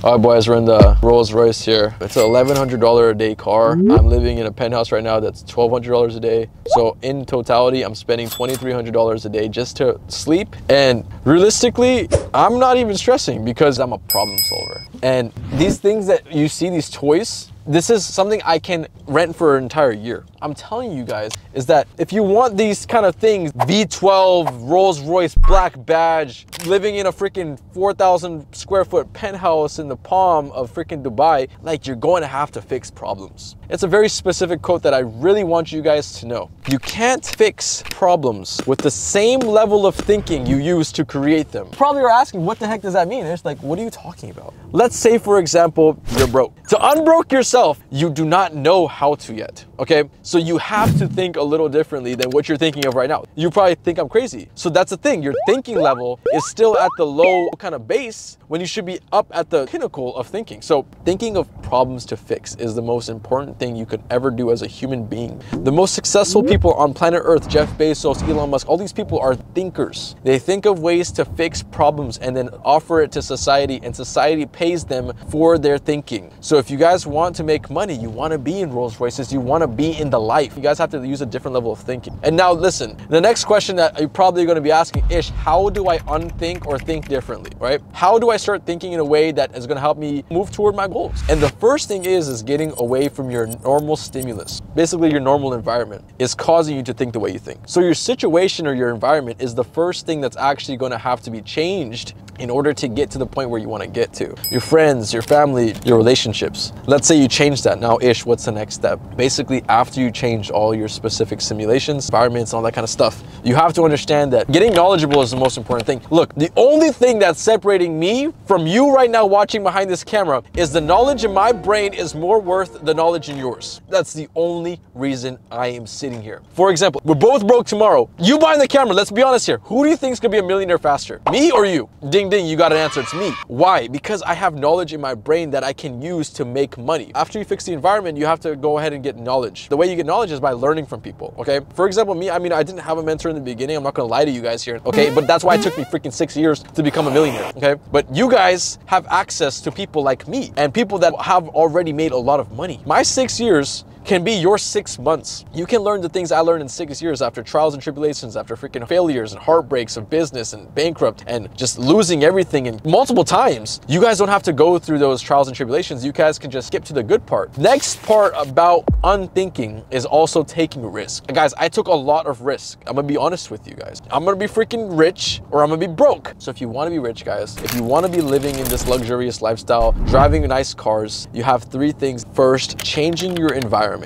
All right, boys, we're in the Rolls Royce here. It's an $1,100 a day car. I'm living in a penthouse right now that's $1,200 a day. So in totality, I'm spending $2,300 a day just to sleep. And realistically, I'm not even stressing because I'm a problem solver. And these things that you see, these toys, this is something I can rent for an entire year. I'm telling you guys is that if you want these kind of things, V12, Rolls Royce, black badge, living in a freaking 4,000 square foot penthouse in the palm of freaking Dubai, like, you're going to have to fix problems. It's a very specific quote that I really want you guys to know. You can't fix problems with the same level of thinking you use to create them. Probably you're asking, what the heck does that mean? It's like, what are you talking about? Let's say, for example, you're broke. To unbroke yourself, you do not know how to yet, okay? So you have to think a little differently than what you're thinking of right now. You probably think I'm crazy. So that's the thing, your thinking level is still at the low kind of base when you should be up at the pinnacle of thinking. So thinking of problems to fix is the most important thing you could ever do as a human being. The most successful people on planet Earth, Jeff Bezos, Elon Musk, all these people are thinkers. They think of ways to fix problems and then offer it to society, and society pays them for their thinking. So if you guys want to make money, you want to be in Rolls Royces, you want to be in the life, you guys have to use a different level of thinking. And now listen, the next question that you're probably going to be asking, Ish, how do I unthink or think differently, right? How do I start thinking in a way that is going to help me move toward my goals? And the first thing is getting away from your normal stimulus. Basically, your normal environment is causing you to think the way you think. So your situation or your environment is the first thing that's actually going to have to be changed in order to get to the point where you want to get to. Your friends, your family, your relationships. Let's say you change that. Now, Ish, what's the next step? Basically, after you change all your specific simulations, environments, all that kind of stuff, you have to understand that getting knowledgeable is the most important thing. Look, the only thing that's separating me from you right now watching behind this camera is the knowledge in my brain is more worth the knowledge in yours. That's the only reason I am sitting here. For example, we're both broke tomorrow. You behind the camera, let's be honest here. Who do you think is gonna be a millionaire faster? Me or you? Ding ding, you got an answer, it's me. Why? Because I have knowledge in my brain that I can use to make money. After you fix the environment, you have to go ahead and get knowledge. The way you get knowledge is by learning from people, okay? For example, me, I mean, I didn't have a mentor in the beginning. I'm not gonna lie to you guys here, okay? But that's why it took me freaking 6 years to become a millionaire, okay? But you guys have access to people like me and people that have already made a lot of money. My 6 years can be your 6 months. You can learn the things I learned in 6 years after trials and tribulations, after freaking failures and heartbreaks of business and bankrupt and just losing everything and multiple times. You guys don't have to go through those trials and tribulations. You guys can just skip to the good part. Next part about unthinking is also taking risk. Guys, I took a lot of risk. I'm gonna be honest with you guys. I'm gonna be freaking rich or I'm gonna be broke. So if you wanna be rich, guys, if you wanna be living in this luxurious lifestyle, driving nice cars, you have 3 things. First, changing your environment.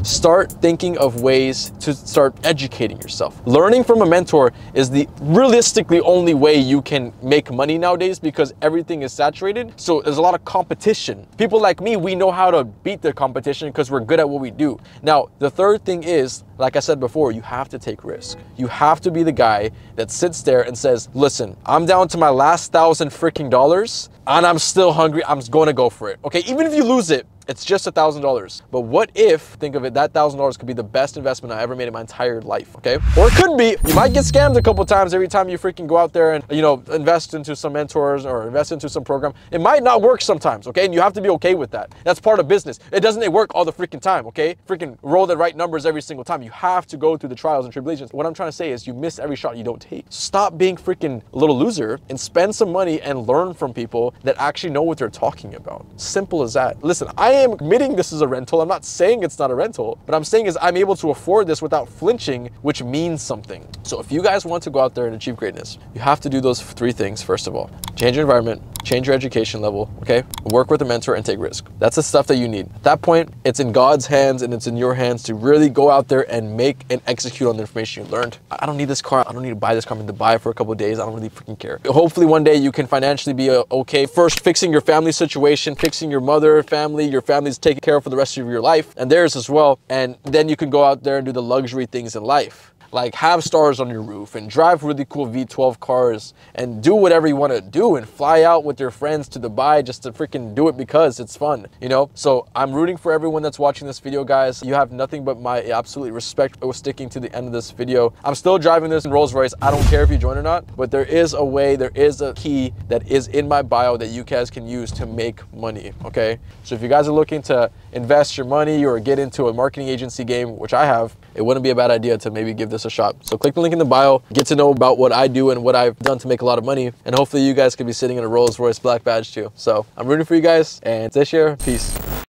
Start thinking of ways to start educating yourself. Learning from a mentor is the realistically only way you can make money nowadays because everything is saturated. So there's a lot of competition. People like me, we know how to beat the competition because we're good at what we do. Now, the third thing is, like I said before, you have to take risk. You have to be the guy that sits there and says, listen, I'm down to my last $1,000 freaking dollars and I'm still hungry. I'm going to go for it. Okay, even if you lose it, it's just $1,000. But what if, think of it, that $1,000 could be the best investment I ever made in my entire life, okay? Or it could be, you might get scammed a couple times every time you freaking go out there and, you know, invest into some mentors or invest into some program. It might not work sometimes, okay? And you have to be okay with that. That's part of business. It doesn't work all the freaking time, okay? Freaking roll the right numbers every single time. You have to go through the trials and tribulations. What I'm trying to say is you miss every shot you don't take. Stop being freaking a little loser and spend some money and learn from people that actually know what they're talking about. Simple as that. Listen, I am admitting this is a rental. I'm not saying it's not a rental, but I'm saying is I'm able to afford this without flinching, which means something. So if you guys want to go out there and achieve greatness, you have to do those 3 things. First of all, change your environment, change your education level, okay? Work with a mentor and take risk. That's the stuff that you need. At that point, it's in God's hands and it's in your hands to really go out there and make and execute on the information you learned. I don't need this car. I don't need to buy this car. I'm going to buy it for a couple of days. I don't really freaking care. Hopefully one day you can financially be okay. First, fixing your family situation, fixing your mother, family, your family's taken care of for the rest of your life and theirs as well. And then you can go out there and do the luxury things in life. like have stars on your roof and drive really cool V12 cars and do whatever you want to do and fly out with your friends to Dubai just to freaking do it because it's fun, you know? So I'm rooting for everyone that's watching this video, guys. You have nothing but my absolute respect for sticking to the end of this video. I'm still driving this in Rolls Royce. I don't care if you join or not, but there is a way, there is a key that is in my bio that you guys can use to make money, okay? So if you guys are looking to invest your money or get into a marketing agency game, which I have, it wouldn't be a bad idea to maybe give this a shot. So click the link in the bio, get to know about what I do and what I've done to make a lot of money, and hopefully you guys could be sitting in a Rolls Royce black badge too. So I'm rooting for you guys, and this year, peace.